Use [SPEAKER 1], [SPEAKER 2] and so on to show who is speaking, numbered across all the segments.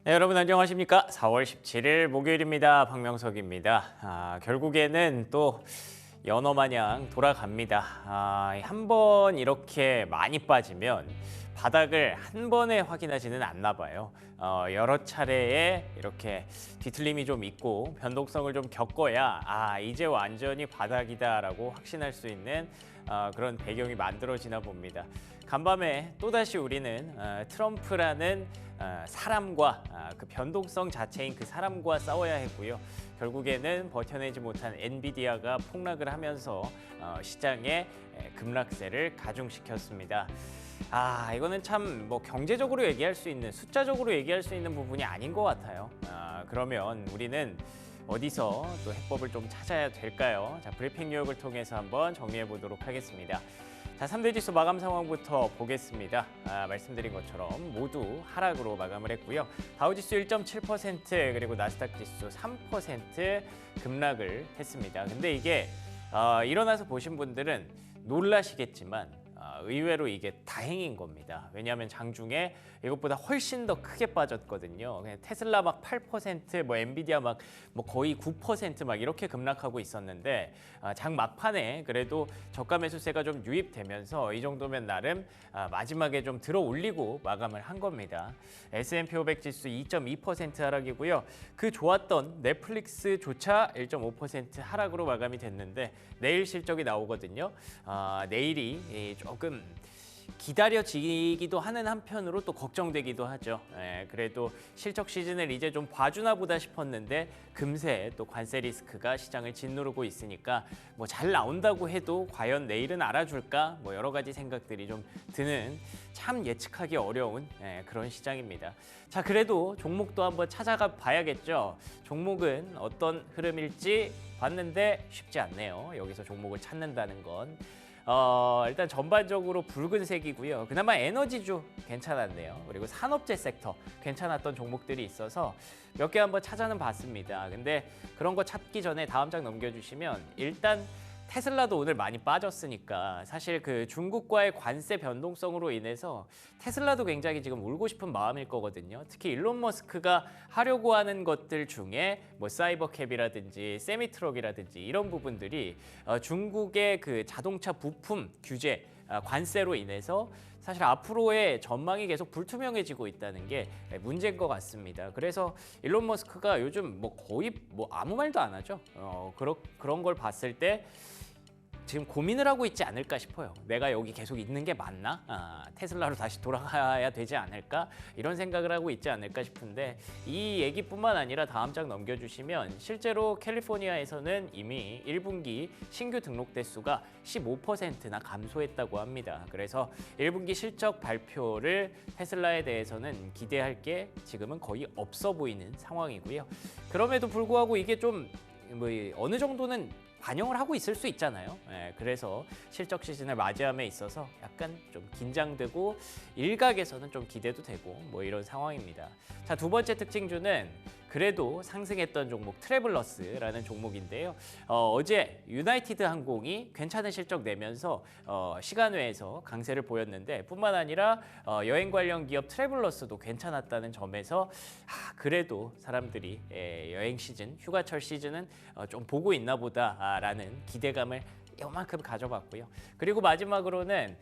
[SPEAKER 1] 네, 여러분 안녕하십니까? 4월 17일 목요일입니다. 박명석입니다. 결국에는 또 연어 마냥 돌아갑니다. 한 번 이렇게 많이 빠지면 바닥을 한 번에 확인하지는 않나 봐요. 여러 차례에 이렇게 뒤틀림이 좀 있고 변동성을 좀 겪어야 이제 완전히 바닥이다라고 확신할 수 있는 그런 배경이 만들어지나 봅니다. 간밤에 또다시 우리는 트럼프라는 사람과 그 변동성 자체인 그 사람과 싸워야 했고요. 결국에는 버텨내지 못한 엔비디아가 폭락을 하면서 시장의 급락세를 가중시켰습니다. 이거는 참 뭐 경제적으로 얘기할 수 있는, 숫자적으로 얘기할 수 있는 부분이 아닌 것 같아요. 그러면 우리는 어디서 또 해법을 좀 찾아야 될까요? 자, 브리핑 뉴욕을 통해서 한번 정리해 보도록 하겠습니다. 자, 3대 지수 마감 상황부터 보겠습니다. 말씀드린 것처럼 모두 하락으로 마감을 했고요. 다우지수 1.7% 그리고 나스닥 지수 3% 급락을 했습니다. 근데 이게 일어나서 보신 분들은 놀라시겠지만 의외로 이게 다행인 겁니다. 왜냐하면 장중에 이것보다 훨씬 더 크게 빠졌거든요. 테슬라 막 8%, 뭐 엔비디아 막 거의 9% 막 이렇게 급락하고 있었는데 장 막판에 그래도 저가 매수세가 좀 유입되면서 이 정도면 나름 마지막에 좀 들어 올리고 마감을 한 겁니다. S&P 500 지수 2.2% 하락이고요. 그 좋았던 넷플릭스조차 1.5% 하락으로 마감이 됐는데 내일 실적이 나오거든요. 내일이 조금 기다려지기도 하는 한편으로 또 걱정되기도 하죠. 그래도 실적 시즌을 이제 좀 봐주나 보다 싶었는데 금세 또 관세 리스크가 시장을 짓누르고 있으니까 뭐 잘 나온다고 해도 과연 내일은 알아줄까? 뭐 여러 가지 생각들이 좀 드는 참 예측하기 어려운 그런 시장입니다. 자, 그래도 종목도 한번 찾아가 봐야겠죠. 종목은 어떤 흐름일지 봤는데 쉽지 않네요. 여기서 종목을 찾는다는 건. 일단 전반적으로 붉은색이고요. 그나마 에너지주 괜찮았네요. 그리고 산업재 섹터 괜찮았던 종목들이 있어서 몇 개 한번 찾아는 봤습니다. 근데 그런 거 찾기 전에 다음 장 넘겨주시면 일단 테슬라도 오늘 많이 빠졌으니까 사실 그 중국과의 관세 변동성으로 인해서 테슬라도 굉장히 지금 울고 싶은 마음일 거거든요. 특히 일론 머스크가 하려고 하는 것들 중에 뭐 사이버캡이라든지 세미트럭이라든지 이런 부분들이 중국의 그 자동차 부품 규제 관세로 인해서 사실 앞으로의 전망이 계속 불투명해지고 있다는 게 문제인 것 같습니다. 그래서 일론 머스크가 요즘 뭐 거의 뭐 아무 말도 안 하죠. 그런 걸 봤을 때 지금 고민을 하고 있지 않을까 싶어요. 내가 여기 계속 있는 게 맞나? 테슬라로 다시 돌아가야 되지 않을까? 이런 생각을 하고 있지 않을까 싶은데 이 얘기뿐만 아니라 다음 장 넘겨주시면 실제로 캘리포니아에서는 이미 1분기 신규 등록 대수가 15%나 감소했다고 합니다. 그래서 1분기 실적 발표를 테슬라에 대해서는 기대할 게 지금은 거의 없어 보이는 상황이고요. 그럼에도 불구하고 이게 좀 뭐 어느 정도는 반영을 하고 있을 수 있잖아요. 그래서 실적 시즌을 맞이함에 있어서 약간 좀 긴장되고 일각에서는 좀 기대도 되고 뭐 이런 상황입니다. 자, 두 번째 특징주는 그래도 상승했던 종목 트래블러스라는 종목인데요. 어제 유나이티드 항공이 괜찮은 실적 내면서 시간외에서 강세를 보였는데 뿐만 아니라 여행 관련 기업 트래블러스도 괜찮았다는 점에서 그래도 사람들이 여행 시즌, 휴가철 시즌은 좀 보고 있나 보다라는 기대감을 요만큼 가져봤고요. 그리고 마지막으로는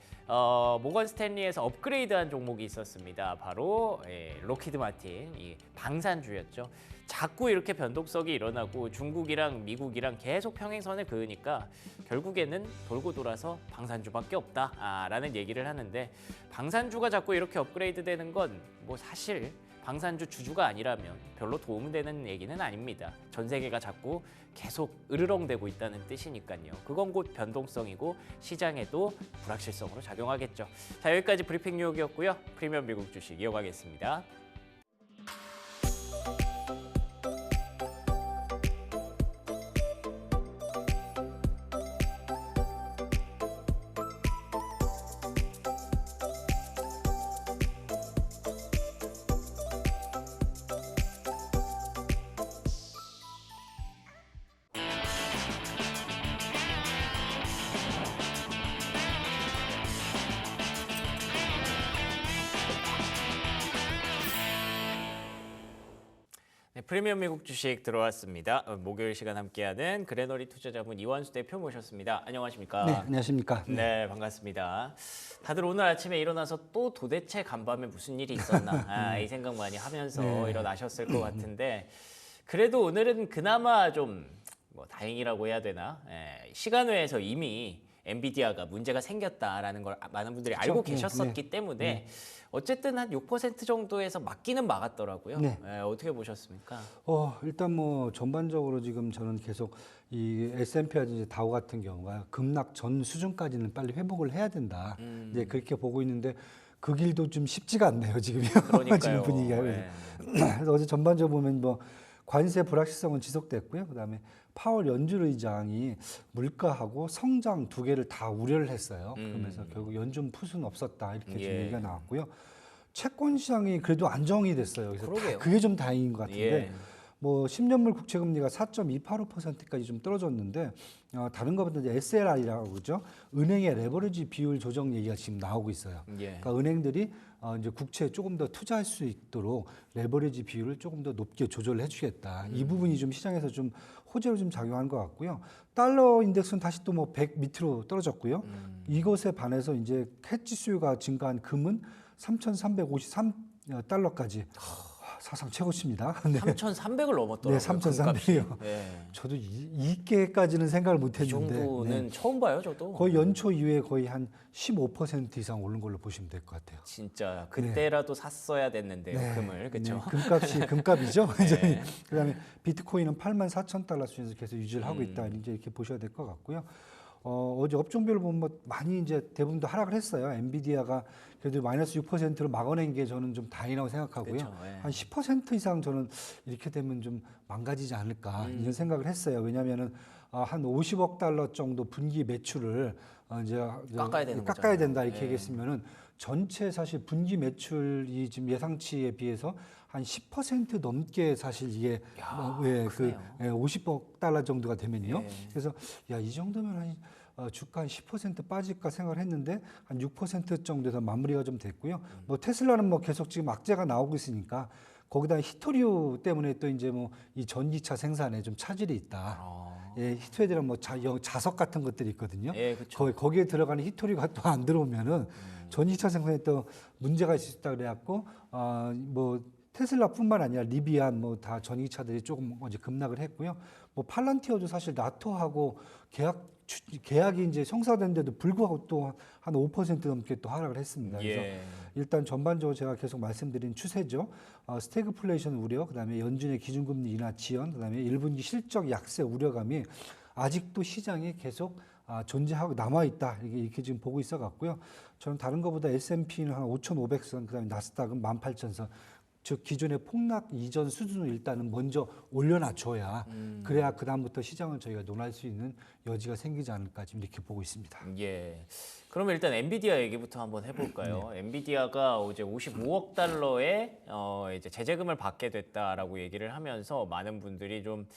[SPEAKER 1] 모건 스탠리에서 업그레이드한 종목이 있었습니다. 바로 록히드 마틴, 이 방산주였죠. 자꾸 이렇게 변동성이 일어나고 중국이랑 미국이랑 계속 평행선을 그으니까 결국에는 돌고 돌아서 방산주밖에 없다라는 얘기를 하는데 방산주가 자꾸 이렇게 업그레이드 되는 건 뭐 사실 방산주 주주가 아니라면 별로 도움되는 얘기는 아닙니다. 전 세계가 자꾸 계속 으르렁대고 있다는 뜻이니까요. 그건 곧 변동성이고 시장에도 불확실성으로 작용하겠죠. 자, 여기까지 브리핑 뉴욕이었고요. 프리미엄 미국 주식 이어가겠습니다. 네, 프리미엄 미국 주식 들어왔습니다. 목요일 시간 함께하는 그레너리 투자자분 이완수 대표 모셨습니다. 안녕하십니까?
[SPEAKER 2] 네, 안녕하십니까?
[SPEAKER 1] 네, 반갑습니다. 다들 오늘 아침에 일어나서 또 도대체 간밤에 무슨 일이 있었나 이 생각 많이 하면서 일어나셨을 것 같은데 그래도 오늘은 그나마 좀 뭐 다행이라고 해야 되나? 시간외에서 이미 엔비디아가 문제가 생겼다라는 걸 많은 분들이 알고 계셨었기 때문에 어쨌든 한 6% 정도에서 막기는 막았더라고요.
[SPEAKER 2] 네.
[SPEAKER 1] 어떻게 보셨습니까?
[SPEAKER 2] 일단 뭐 전반적으로 지금 저는 계속 이 S&P라든지 다우 같은 경우가 급락 전 수준까지는 빨리 회복을 해야 된다. 이제 그렇게 보고 있는데 그 길도 좀 쉽지가 않네요, 지금요.
[SPEAKER 1] 그러니까요.
[SPEAKER 2] 지금 분위기가. 그래서 어제 전반적으로 보면 뭐 관세 불확실성은 지속됐고요. 그다음에 파월 연준 의장이 물가하고 성장 두 개를 다 우려를 했어요. 그러면서 결국 연준 푸스는 없었다 이렇게 좀 얘기가 나왔고요. 채권 시장이 그래도 안정이 됐어요. 그래서 그게 좀 다행인 것 같은데 뭐 10년물 국채 금리가 4.285%까지 좀 떨어졌는데 다른 것보다 이제 SLR이라고 그러죠. 은행의 레버리지 비율 조정 얘기가 지금 나오고 있어요. 그러니까 은행들이 이제 국채에 조금 더 투자할 수 있도록 레버리지 비율을 조금 더 높게 조절을 해주겠다. 이 부분이 좀 시장에서 좀 호재로 좀 작용한 것 같고요. 달러 인덱스는 다시 또 뭐 100 밑으로 떨어졌고요. 이것에 반해서 이제 해지 수요가 증가한 금은 3,353달러까지 사상 최고치입니다.
[SPEAKER 1] 네. 3,300을 넘었더라고요.
[SPEAKER 2] 네, 3,300이요. 저도 이게까지는 생각을 못 했는데.
[SPEAKER 1] 이 정도는 처음 봐요, 저도.
[SPEAKER 2] 거의 연초 이후에 거의 한 15% 이상 오른 걸로 보시면 될 것 같아요.
[SPEAKER 1] 진짜 그때라도 샀어야 됐는데요, 금을. 그렇죠?
[SPEAKER 2] 금값이 금값이죠. 그다음에 비트코인은 84,000달러 수준에서 계속 유지를 하고 있다. 이제 이렇게 보셔야 될 것 같고요. 어제 업종별로 보면 뭐 많이 이제 대부분 다 하락을 했어요. 엔비디아가 그래도 마이너스 6%를 막아낸 게 저는 좀 다행이라고 생각하고요.
[SPEAKER 1] 그렇죠,
[SPEAKER 2] 한 10% 이상 저는 이렇게 되면 좀 망가지지 않을까 이런 생각을 했어요. 왜냐하면은 한 50억 달러 정도 분기 매출을 이제 깎아야 된다 이렇게 얘기했으면은 전체 사실 분기 매출이 지금 예상치에 비해서 한 10% 넘게 사실 이게 50억 달러 정도가 되면요. 그래서 이 정도면 한 주가 한 10% 빠질까 생각을 했는데 한 6% 정도에서 마무리가 좀 됐고요. 뭐 테슬라는 뭐 계속 지금 악재가 나오고 있으니까 거기다 히토류 때문에 또 이제 뭐 이 전기차 생산에 좀 차질이 있다. 히토류들은 뭐 자석 같은 것들이 있거든요. 거기에 들어가는 히토류가 또 안 들어오면은 전기차 생산에 또 문제가 있을 수 있다 그래갖고 뭐 테슬라뿐만 아니라 리비안 뭐 다 전기차들이 조금 어제 급락을 했고요. 뭐 팔란티어도 사실 나토하고 계약이 이제 성사된데도 불구하고 또 한 5% 넘게 또 하락을 했습니다. 그래서 일단 전반적으로 제가 계속 말씀드린 추세죠. 스태그플레이션 우려, 그다음에 연준의 기준금리 인하 지연, 그다음에 1분기 실적 약세 우려감이 아직도 시장에 계속 존재하고 남아 있다 이렇게 지금 보고 있어 갖고요. 저는 다른 것보다 S&P는 한 5,500선, 그다음에 나스닥은 18,000선. 즉 기존의 폭락 이전 수준을 일단은 먼저 올려놔줘야 그래야 그 다음부터 시장을 저희가 논할 수 있는 여지가 생기지 않을까 지금 이렇게 보고 있습니다.
[SPEAKER 1] 그러면 일단 엔비디아 얘기부터 한번 해볼까요? 엔비디아가 어제 55억 달러의 이제 제재금을 받게 됐다라고 얘기를 하면서 많은 분들이 좀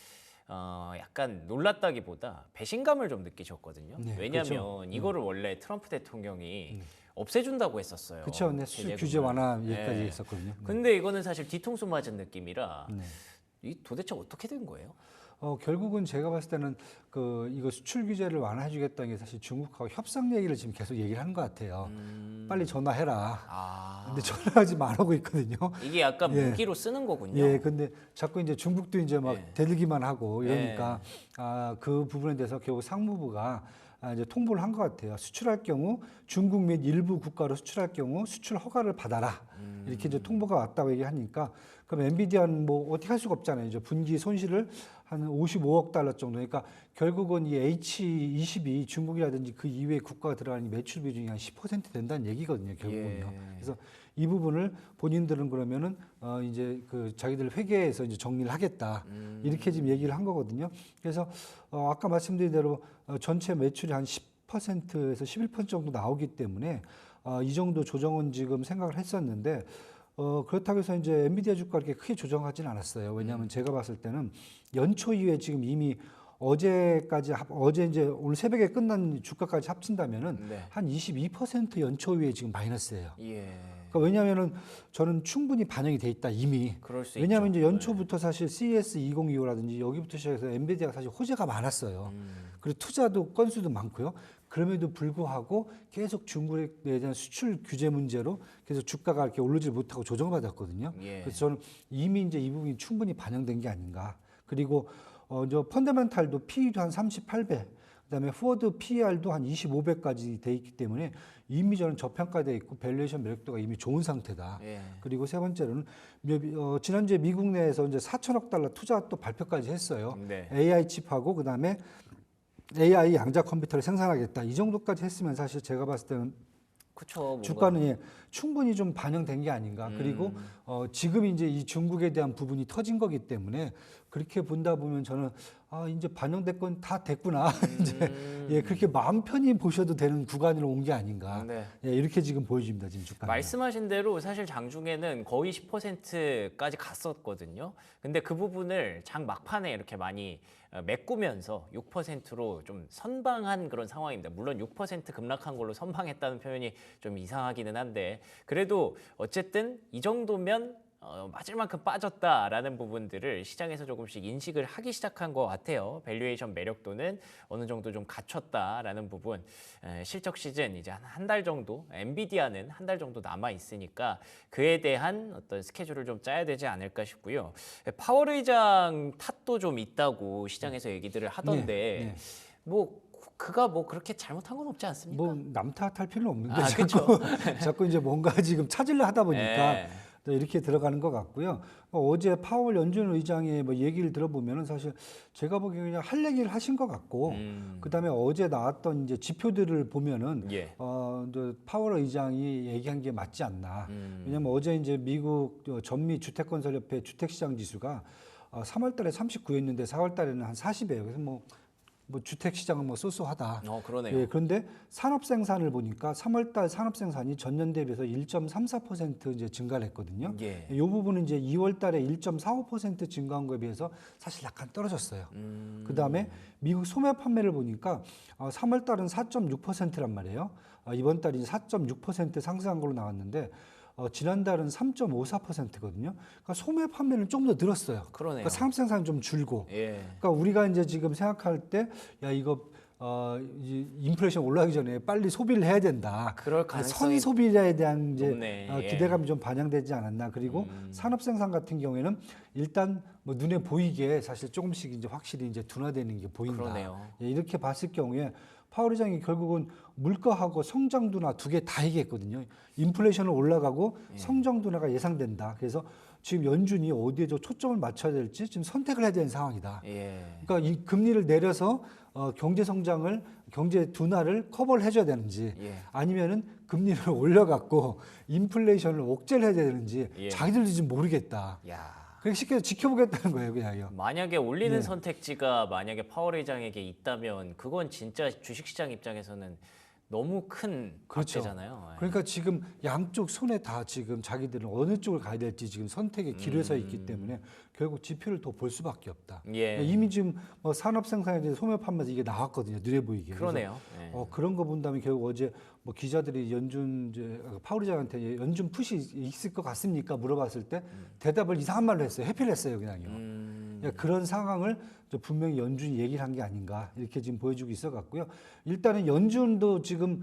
[SPEAKER 1] 약간 놀랐다기보다 배신감을 좀 느끼셨거든요. 왜냐하면 그렇죠. 이거를 원래 트럼프 대통령이 없애준다고 했었어요.
[SPEAKER 2] 그렇죠. 수출 규제 완화 얘기까지 했었거든요.
[SPEAKER 1] 근데 이거는 사실 뒤통수 맞은 느낌이라 이 도대체 어떻게 된 거예요?
[SPEAKER 2] 결국은 제가 봤을 때는 이거 수출 규제를 완화해주겠다는 게 사실 중국하고 협상 얘기를 지금 계속 얘기를 하는 것 같아요. 빨리 전화해라. 근데 전화하지 말라고 있거든요.
[SPEAKER 1] 이게 약간 무기로 쓰는 거군요.
[SPEAKER 2] 근데 자꾸 이제 중국도 이제 막 대들기만 하고 이러니까 그 부분에 대해서 결국 상무부가 이제 통보를 한 것 같아요. 수출할 경우 중국 및 일부 국가로 수출할 경우 수출 허가를 받아라. 이렇게 이제 통보가 왔다고 얘기하니까 그럼 엔비디아는 뭐 어떻게 할 수가 없잖아요. 이제 분기 손실을 한 55억 달러 정도. 그러니까 결국은 이 H20이 중국이라든지 그 이외의 국가가 들어가는 매출 비중이 한 10% 된다는 얘기거든요. 결국은요. 그래서 이 부분을 본인들은 그러면은 이제 자기들 회계에서 이제 정리를 하겠다. 이렇게 지금 얘기를 한 거거든요. 그래서 아까 말씀드린 대로 전체 매출이 한 10%에서 11% 정도 나오기 때문에 이 정도 조정은 지금 생각을 했었는데 그렇다고 해서 이제 엔비디아 주가가 그렇게 크게 조정하지는 않았어요. 왜냐하면 제가 봤을 때는 연초 이후에 지금 이미 어제 이제 오늘 새벽에 끝난 주가까지 합친다면은 한 22% 연초 이후에 지금 마이너스예요. 그러니까 왜냐하면은 저는 충분히 반영이 돼 있다 이미.
[SPEAKER 1] 그럴 수
[SPEAKER 2] 왜냐하면
[SPEAKER 1] 있죠.
[SPEAKER 2] 이제 연초부터 사실 CES 2025라든지 여기부터 시작해서 엔비디아가 사실 호재가 많았어요. 그리고 투자도 건수도 많고요. 그럼에도 불구하고 계속 중국에 대한 수출 규제 문제로 계속 주가가 이렇게 오르지 못하고 조정받았거든요.
[SPEAKER 1] 예.
[SPEAKER 2] 그래서 저는 이미 이제 이 부분이 충분히 반영된 게 아닌가. 그리고 저 펀더멘탈도 P도 한 38배, 그다음에 포워드 PER도 한 25배까지 돼 있기 때문에 이미 저는 저평가돼 있고 밸류에이션 매력도가 이미 좋은 상태다.
[SPEAKER 1] 예.
[SPEAKER 2] 그리고 세 번째로는 지난주에 미국 내에서 이제 4천억 달러 투자 또 발표까지 했어요.
[SPEAKER 1] 네.
[SPEAKER 2] AI 칩하고 그다음에 AI 양자 컴퓨터를 생산하겠다. 이 정도까지 했으면 사실 제가 봤을 때는
[SPEAKER 1] 그렇죠.
[SPEAKER 2] 주가는 충분히 좀 반영된 게 아닌가. 그리고 지금 이제 이 중국에 대한 부분이 터진 거기 때문에 그렇게 본다 보면 저는 이제 반영된 건 다 됐구나. 이제 그렇게 마음 편히 보셔도 되는 구간으로 온 게 아닌가.
[SPEAKER 1] 네.
[SPEAKER 2] 이렇게 지금 보여집니다. 지금 주가.
[SPEAKER 1] 말씀하신 대로 사실 장중에는 거의 10%까지 갔었거든요. 근데 그 부분을 장 막판에 이렇게 많이 메꾸면서 6%로 좀 선방한 그런 상황입니다. 물론 6% 급락한 걸로 선방했다는 표현이 좀 이상하기는 한데 그래도 어쨌든 이 정도면 맞을 만큼 빠졌다라는 부분들을 시장에서 조금씩 인식을 하기 시작한 것 같아요. 밸류에이션 매력도는 어느 정도 좀 갖췄다라는 부분. 실적 시즌 이제 한 달 정도, 엔비디아는 한 달 정도 남아 있으니까 그에 대한 어떤 스케줄을 좀 짜야 되지 않을까 싶고요. 파월 의장 탓도 좀 있다고 시장에서 얘기들을 하던데
[SPEAKER 2] 네.
[SPEAKER 1] 뭐 그가 뭐 그렇게 잘못한 건 없지 않습니까?
[SPEAKER 2] 뭐 남 탓할 필요는 없는데
[SPEAKER 1] 그렇죠.
[SPEAKER 2] 자꾸 이제 뭔가 지금 찾으려 하다 보니까
[SPEAKER 1] 네.
[SPEAKER 2] 또 이렇게 들어가는 것 같고요. 어제 파월 연준 의장의 뭐 얘기를 들어보면은 사실 제가 보기에는 그냥 할 얘기를 하신 것 같고, 그다음에 어제 나왔던 이제 지표들을 보면은
[SPEAKER 1] 예.
[SPEAKER 2] 이제 파월 의장이 얘기한 게 맞지 않나. 왜냐면 어제 이제 미국 전미 주택건설협회 주택시장 지수가 3월달에 39였는데 4월달에는 한 40이에요. 그래서 뭐 주택 시장은 뭐 쏘쏘하다.
[SPEAKER 1] 그러네요.
[SPEAKER 2] 예, 그런데 산업 생산을 보니까 3월달 산업 생산이 전년 대비해서 1.34% 이제 증가를 했거든요.
[SPEAKER 1] 예.
[SPEAKER 2] 이 부분은 이제 2월달에 1.45% 증가한 거에 비해서 사실 약간 떨어졌어요. 그다음에 미국 소매 판매를 보니까 3월달은 4.6%란 말이에요. 이번 달이 4.6% 상승한 걸로 나왔는데 지난달은 3.54%거든요. 그러니까 소매 판매는 좀 더 늘었어요.
[SPEAKER 1] 그러네요.
[SPEAKER 2] 그러니까 산업 생산은 좀 줄고.
[SPEAKER 1] 예.
[SPEAKER 2] 그러니까 우리가 이제 지금 생각할 때, 야 이거 이제 인플레이션 올라가기 전에 빨리 소비를 해야 된다.
[SPEAKER 1] 그럴 가능성이
[SPEAKER 2] 선소비자에 대한 이제
[SPEAKER 1] 높네. 예.
[SPEAKER 2] 기대감이 좀 반영되지 않았나. 그리고 산업 생산 같은 경우에는 일단 뭐 눈에 보이게 사실 조금씩 이제 확실히 이제 둔화되는 게 보인다.
[SPEAKER 1] 그러네요.
[SPEAKER 2] 예, 이렇게 봤을 경우에 파월 의장이 결국은 물가하고 성장 둔화 두 개 다 얘기했거든요. 인플레이션은 올라가고 성장 둔화가 예상된다. 그래서 지금 연준이 어디에 저 초점을 맞춰야 될지 지금 선택을 해야 되는 상황이다.
[SPEAKER 1] 예.
[SPEAKER 2] 그러니까 이 금리를 내려서 경제 성장을 경제 둔화를 커버를 해줘야 되는지
[SPEAKER 1] 예.
[SPEAKER 2] 아니면은 금리를 올려갖고 인플레이션을 억제를 해야 되는지
[SPEAKER 1] 예.
[SPEAKER 2] 자기들도 지금 모르겠다.
[SPEAKER 1] 야.
[SPEAKER 2] 그렇게 쉽게 지켜보겠다는 거예요, 그냥요.
[SPEAKER 1] 만약에 올리는 선택지가 만약에 파월 의장에게 있다면 그건 진짜 주식시장 입장에서는 너무 큰
[SPEAKER 2] 그렇죠.
[SPEAKER 1] 박제잖아요.
[SPEAKER 2] 그러니까 지금 양쪽 손에 다 지금 자기들은 어느 쪽을 가야 될지 지금 선택의 길에 서 있기 때문에 결국 지표를 더 볼 수밖에 없다.
[SPEAKER 1] 예.
[SPEAKER 2] 이미 지금 뭐 산업 생산에 대해서 소매 판매에서 이게 나왔거든요. 눈에 보이게.
[SPEAKER 1] 그러네요. 예.
[SPEAKER 2] 그런 거 본다면 결국 어제 뭐 기자들이 연준 이제 파월 의장한테 연준 푸시 있을 것 같습니까? 물어봤을 때 대답을 이상한 말로 했어요. 회피를 했어요, 그냥요. 그런 상황을 분명히 연준이 얘기를 한 게 아닌가 이렇게 지금 보여주고 있어 갖고요. 일단은 연준도 지금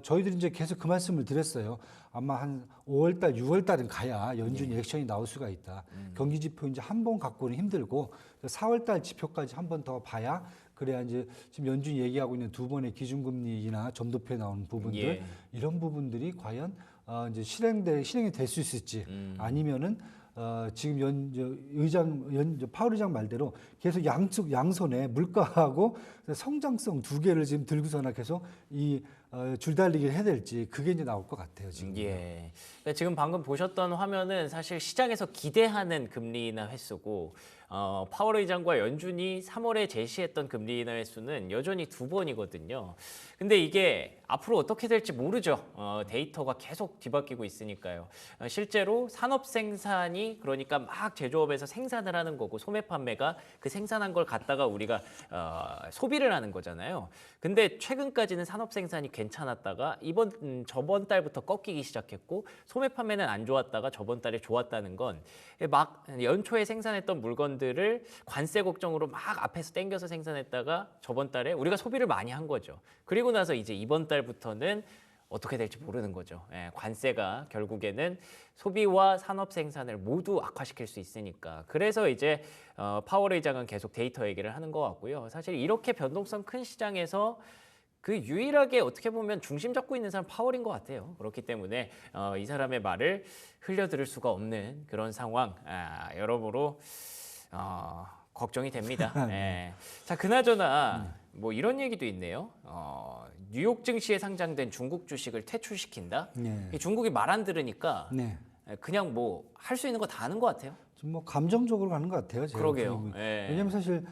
[SPEAKER 2] 저희들이 이제 계속 그 말씀을 드렸어요. 아마 한 5월달, 6월달은 가야 연준 액션이 나올 수가 있다. 경기 지표 이제 한 번 갖고는 힘들고 4월달 지표까지 한 번 더 봐야 그래야 이제 지금 연준이 얘기하고 있는 두 번의 기준금리나 점도표에 나오는 부분들
[SPEAKER 1] 예.
[SPEAKER 2] 이런 부분들이 과연 이제 실행이 될 수 있을지 아니면은 지금 파월 의장 말대로 계속 양손에 물가하고 성장성 두 개를 지금 들고서나 계속 이 줄달리기를 해야 될지 그게 이제 나올 것 같아요 지금.
[SPEAKER 1] 예. 그러니까 지금 방금 보셨던 화면은 사실 시장에서 기대하는 금리나 횟수고 파월 의장과 연준이 3월에 제시했던 금리 인하 횟수는 여전히 2번이거든요. 근데 이게 앞으로 어떻게 될지 모르죠. 데이터가 계속 뒤바뀌고 있으니까요. 실제로 산업 생산이 그러니까 막 제조업에서 생산을 하는 거고 소매 판매가 그 생산한 걸 갖다가 우리가 소비를 하는 거잖아요. 근데 최근까지는 산업 생산이 괜찮았다가 저번 달부터 꺾이기 시작했고 소매 판매는 안 좋았다가 저번 달에 좋았다는 건 막 연초에 생산했던 물건들을 관세 걱정으로 막 앞에서 땡겨서 생산했다가 저번 달에 우리가 소비를 많이 한 거죠. 그리고 나서 이제 이번 달부터는 어떻게 될지 모르는 거죠. 관세가 결국에는 소비와 산업 생산을 모두 악화시킬 수 있으니까. 그래서 이제 파월 의장은 계속 데이터 얘기를 하는 것 같고요. 사실 이렇게 변동성 큰 시장에서 그 유일하게 어떻게 보면 중심 잡고 있는 사람 파월인 것 같아요. 그렇기 때문에 이 사람의 말을 흘려들을 수가 없는 그런 상황, 여러모로 걱정이 됩니다. 자, 그나저나 뭐 이런 얘기도 있네요. 뉴욕 증시에 상장된 중국 주식을 퇴출시킨다.
[SPEAKER 2] 네.
[SPEAKER 1] 이 중국이 말 안 들으니까
[SPEAKER 2] 네.
[SPEAKER 1] 그냥 뭐 할 수 있는 거 다 하는 것 같아요.
[SPEAKER 2] 좀 뭐 감정적으로 가는 것 같아요. 제가
[SPEAKER 1] 그러게요.
[SPEAKER 2] 보기에는.
[SPEAKER 1] 예.
[SPEAKER 2] 왜냐하면 사실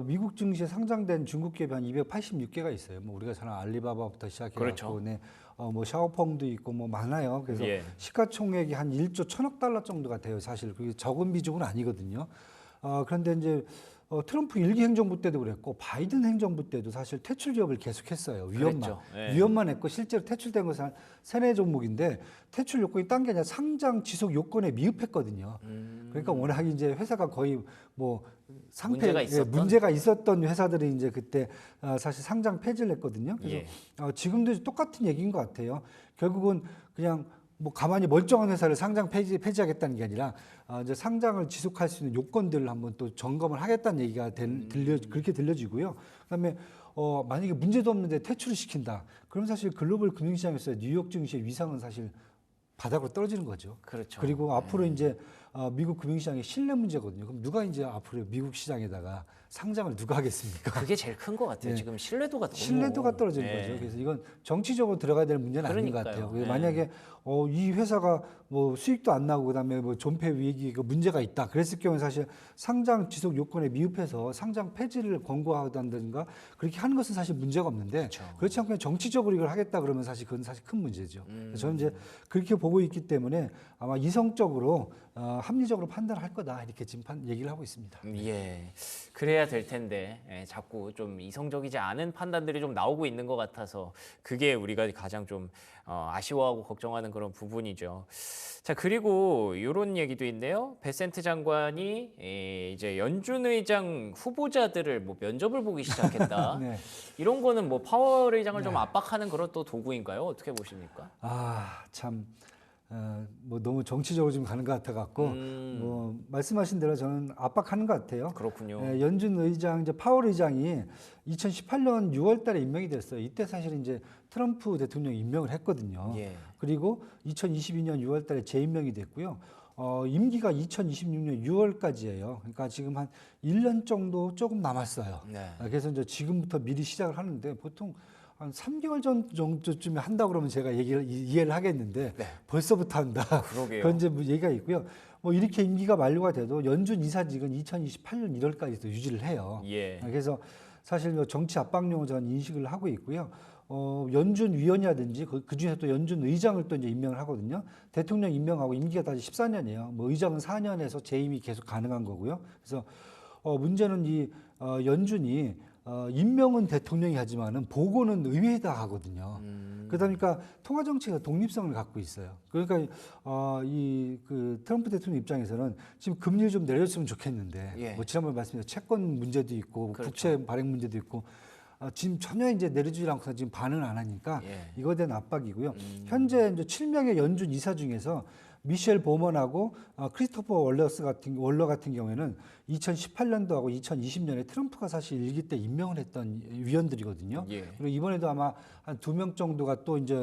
[SPEAKER 2] 미국 증시에 상장된 중국 기업이 한 286개가 있어요. 뭐 우리가 잘 아는 알리바바부터 시작해서
[SPEAKER 1] 그렇죠.
[SPEAKER 2] 네, 뭐 샤오펑도 있고 뭐 많아요. 그래서
[SPEAKER 1] 예.
[SPEAKER 2] 시가총액이 한 1조 1천억 달러 정도가 돼요. 사실 그게 적은 비중은 아니거든요. 그런데 이제 트럼프 일기 행정부 때도 그랬고 바이든 행정부 때도 사실 퇴출 기업을 계속했어요. 위험만
[SPEAKER 1] 그랬죠. 예.
[SPEAKER 2] 위험만 했고 실제로 퇴출된 것은 한 세네 종목인데 퇴출 요건이 딴 게 아니라 상장 지속 요건에 미흡했거든요. 그러니까 워낙 이제 회사가 거의 뭐 상패 문제가 있었던 회사들이 이제 그때 사실 상장 폐지를 했거든요. 그래서
[SPEAKER 1] 예.
[SPEAKER 2] 지금도 똑같은 얘기인 것 같아요. 결국은 그냥 뭐 가만히 멀쩡한 회사를 상장 폐지하겠다는 게 아니라 이제 상장을 지속할 수 있는 요건들을 한번 또 점검을 하겠다는 얘기가 그렇게 들려지고요. 그다음에 만약에 문제도 없는데 퇴출을 시킨다. 그럼 사실 글로벌 금융시장에서 뉴욕 증시의 위상은 사실 바닥으로 떨어지는 거죠.
[SPEAKER 1] 그렇죠.
[SPEAKER 2] 그리고 앞으로 이제 미국 금융시장의 신뢰 문제거든요. 그럼 누가 이제 앞으로 미국 시장에다가 상장을 누가 하겠습니까?
[SPEAKER 1] 그게 제일 큰 것 같아요.
[SPEAKER 2] 네.
[SPEAKER 1] 지금 신뢰도가
[SPEAKER 2] 떨어지는
[SPEAKER 1] 예.
[SPEAKER 2] 거죠. 그래서 이건 정치적으로 들어가야 될 문제는 아닌 것
[SPEAKER 1] 그러니까요.
[SPEAKER 2] 같아요. 그래서
[SPEAKER 1] 예.
[SPEAKER 2] 만약에 이 회사가 뭐 수익도 안 나고 그다음에 뭐 존폐 위기가 문제가 있다. 그랬을 경우에 사실 상장 지속 요건에 미흡해서 상장 폐지를 권고한다든가 그렇게 하는 것은 사실 문제가 없는데
[SPEAKER 1] 그렇죠.
[SPEAKER 2] 그렇지 않고 그냥 정치적으로 이걸 하겠다 그러면 사실 그건 사실 큰 문제죠. 그래서 저는 이제 그렇게 보고 있기 때문에 아마 이성적으로 합리적으로 판단할 거다 이렇게 지금 얘기를 하고 있습니다.
[SPEAKER 1] 예, 그래야 될 텐데 자꾸 좀 이성적이지 않은 판단들이 좀 나오고 있는 것 같아서 그게 우리가 가장 좀 아쉬워하고 걱정하는 그런 부분이죠. 자, 그리고 이런 얘기도 있네요. 베센트 장관이 이제 연준 의장 후보자들을 뭐 면접을 보기 시작했다.
[SPEAKER 2] 네.
[SPEAKER 1] 이런 거는 뭐 파월 의장을 좀 압박하는 그런 또 도구인가요? 어떻게 보십니까?
[SPEAKER 2] 참. 뭐 너무 정치적으로 좀 가는 것 같아 갖고 뭐 말씀하신 대로 저는 압박하는 것 같아요.
[SPEAKER 1] 그렇군요.
[SPEAKER 2] 연준 의장 이제 파월 의장이 2018년 6월달에 임명이 됐어요. 이때 사실 이제 트럼프 대통령이 임명을 했거든요.
[SPEAKER 1] 예.
[SPEAKER 2] 그리고 2022년 6월달에 재임명이 됐고요. 임기가 2026년 6월까지예요. 그러니까 지금 한 1년 정도 조금 남았어요.
[SPEAKER 1] 네.
[SPEAKER 2] 그래서 이제 지금부터 미리 시작을 하는데 보통 한 3개월 전 정도쯤에 한다 그러면 제가 이해를 하겠는데
[SPEAKER 1] 네.
[SPEAKER 2] 벌써부터 한다.
[SPEAKER 1] 그러게요.
[SPEAKER 2] 그런 이제 뭐 얘기가 있고요. 뭐 이렇게 임기가 만료가 돼도 연준 이사직은 2028년 1월까지 또 유지를 해요.
[SPEAKER 1] 예.
[SPEAKER 2] 그래서 사실 뭐 정치 압박용으로 저는 인식을 하고 있고요. 연준 위원이라든지 그 중에서 또 연준 의장을 또 이제 임명을 하거든요. 대통령 임명하고 임기가 다시 14년이에요. 뭐 의장은 4년에서 재임이 계속 가능한 거고요. 그래서 문제는 이 연준이 임명은 대통령이 하지만은 보고는 의회에다 하거든요. 그러다 보니까 통화 정책의 독립성을 갖고 있어요. 그러니까 이 그 트럼프 대통령 입장에서는 지금 금리를 좀 내렸으면 좋겠는데
[SPEAKER 1] 예.
[SPEAKER 2] 뭐 지난번에 말씀드린 채권 문제도 있고
[SPEAKER 1] 그렇죠.
[SPEAKER 2] 국채 발행 문제도 있고 지금 전혀 이제 내려주지 않고서 지금 반응을 안 하니까
[SPEAKER 1] 예.
[SPEAKER 2] 이거에 대한 압박이고요. 현재 이제 7명의 연준 이사 중에서 미셸 보먼하고 크리스토퍼 월러 같은 경우에는 2018년도하고 2020년에 트럼프가 사실 일기 때 임명을 했던 위원들이거든요.
[SPEAKER 1] 예.
[SPEAKER 2] 그리고 이번에도 아마 한 2명 정도가 또 이제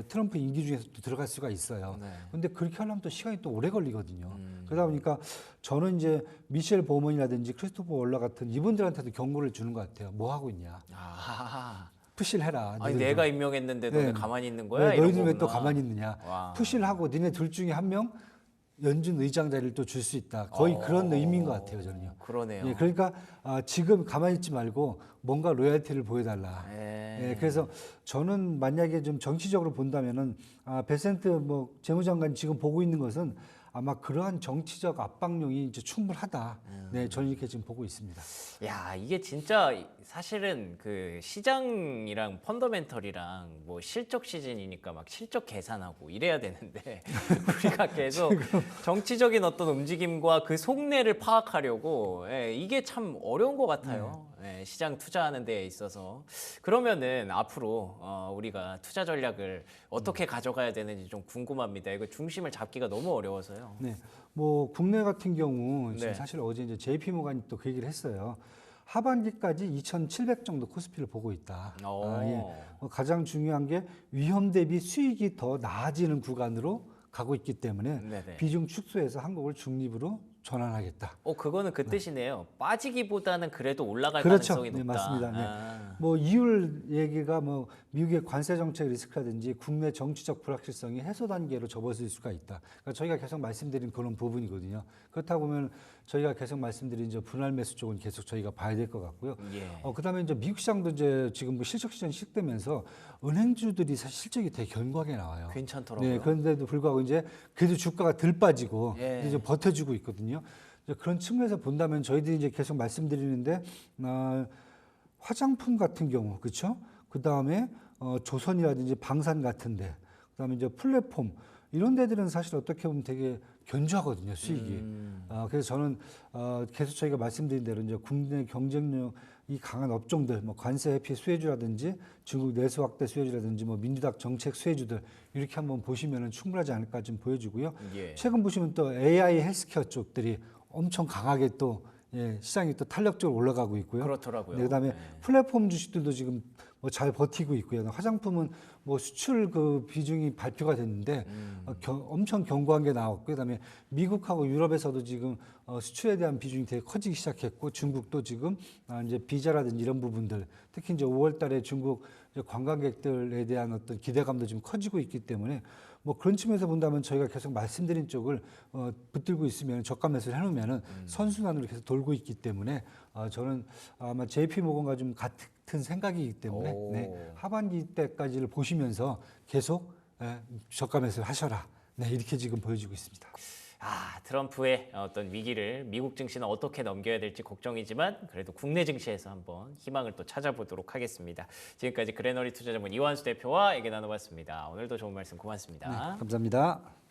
[SPEAKER 2] 트럼프 임기 중에서 또 들어갈 수가 있어요.
[SPEAKER 1] 네.
[SPEAKER 2] 근데 그렇게 하려면 또 시간이 또 오래 걸리거든요. 그러다 보니까 저는 이제 미셸 보먼이라든지 크리스토퍼 월러 같은 이분들한테도 경고를 주는 것 같아요. 뭐 하고 있냐.
[SPEAKER 1] 아.
[SPEAKER 2] 푸시를 해라.
[SPEAKER 1] 아니
[SPEAKER 2] 너희들
[SPEAKER 1] 내가
[SPEAKER 2] 좀.
[SPEAKER 1] 임명했는데
[SPEAKER 2] 네.
[SPEAKER 1] 너네 가만히 있는 거야?
[SPEAKER 2] 네,
[SPEAKER 1] 이런
[SPEAKER 2] 너희들 왜 또
[SPEAKER 1] 거구나.
[SPEAKER 2] 가만히 있느냐.
[SPEAKER 1] 와.
[SPEAKER 2] 푸시를 하고 니네 둘 중에 한 명 연준 의장 자리를 또 줄 수 있다. 거의 그런 의미인 것 같아요, 저는요.
[SPEAKER 1] 그러네요.
[SPEAKER 2] 예, 그러니까 지금 가만히 있지 말고 뭔가 로열티를 보여달라. 예, 그래서 저는 만약에 좀 정치적으로 본다면은 베센트 뭐 재무장관이 지금 보고 있는 것은 아마 그러한 정치적 압박용이 이제 충분하다. 네, 저는 이렇게 지금 보고 있습니다.
[SPEAKER 1] 야, 이게 진짜 사실은 그 시장이랑 펀더멘털이랑 뭐 실적 시즌이니까 막 실적 계산하고 이래야 되는데 우리가 계속 정치적인 어떤 움직임과 그 속내를 파악하려고 이게 참 어려운 것 같아요. 시장 투자하는 데에 있어서. 그러면은 앞으로 우리가 투자 전략을 어떻게 가져가야 되는지 좀 궁금합니다. 이거 중심을 잡기가 너무 어려워서요.
[SPEAKER 2] 네, 뭐 국내 같은 경우 지금
[SPEAKER 1] 네.
[SPEAKER 2] 사실 어제 이제 JP 모간이 또 그 얘기를 했어요. 하반기까지 2,700 정도 코스피를 보고 있다. 가장 중요한 게 위험 대비 수익이 더 나아지는 구간으로 가고 있기 때문에
[SPEAKER 1] 네네.
[SPEAKER 2] 비중 축소해서 한국을 중립으로 전환하겠다.
[SPEAKER 1] 그거는 그 뜻이네요. 빠지기보다는 그래도 올라갈
[SPEAKER 2] 그렇죠.
[SPEAKER 1] 가능성이
[SPEAKER 2] 네,
[SPEAKER 1] 높다.
[SPEAKER 2] 맞습니다. 네. 뭐 이율 얘기가 뭐 미국의 관세 정책 리스크라든지 국내 정치적 불확실성이 해소 단계로 접어들 수가 있다. 그러니까 저희가 계속 말씀드린 그런 부분이거든요. 그렇다 보면 저희가 계속 말씀드린 이제 분할 매수 쪽은 계속 저희가 봐야 될 것 같고요. 그다음에 이제 미국 시장도 이제 지금 뭐 실적 시즌이 시작되면서 은행주들이 사실 실적이 되게 견고하게 나와요.
[SPEAKER 1] 괜찮더라고요.
[SPEAKER 2] 네, 그런데도 불구하고 이제 그래도 주가가 덜 빠지고
[SPEAKER 1] 예.
[SPEAKER 2] 이제 버텨주고 있거든요. 이제 그런 측면에서 본다면 저희들이 이제 계속 말씀드리는데 화장품 같은 경우 그렇죠? 그 다음에 조선이라든지 방산 같은데, 그 다음에 이제 플랫폼 이런 데들은 사실 어떻게 보면 되게 견조하거든요 수익이. 그래서 저는 계속 저희가 말씀드린 대로 이제 국내 경쟁력이 강한 업종들, 뭐 관세 회피 수혜주라든지 중국 내수 확대 수혜주라든지 뭐 민주당 정책 수혜주들 이렇게 한번 보시면은 충분하지 않을까 좀 보여지고요. 최근 보시면 또 AI 헬스케어 쪽들이 엄청 강하게 또 시장이 또 탄력적으로 올라가고 있고요.
[SPEAKER 1] 그렇더라고요.
[SPEAKER 2] 네, 그다음에 플랫폼 주식들도 지금 뭐 잘 버티고 있고요. 화장품은 뭐 수출 그 비중이 발표가 됐는데 엄청 견고한 게 나왔고, 그다음에 미국하고 유럽에서도 지금 수출에 대한 비중이 되게 커지기 시작했고, 중국도 지금 이제 비자라든지 이런 부분들, 특히 이제 5월달에 중국 이제 관광객들에 대한 어떤 기대감도 좀 커지고 있기 때문에 뭐 그런 측면에서 본다면 저희가 계속 말씀드린 쪽을 붙들고 있으면 저가 매수를 해놓으면은 선순환으로 계속 돌고 있기 때문에 저는 아마 JP 모건과 좀 같은 생각이기 때문에 하반기 때까지를 보시면서 계속 저가 매수를 하셔라. 네, 이렇게 지금 보여지고 있습니다.
[SPEAKER 1] 트럼프의 어떤 위기를 미국 증시는 어떻게 넘겨야 될지 걱정이지만 그래도 국내 증시에서 한번 희망을 또 찾아보도록 하겠습니다. 지금까지 그레너리 투자자문 이완수 대표와 얘기 나눠봤습니다. 오늘도 좋은 말씀 고맙습니다.
[SPEAKER 2] 네, 감사합니다.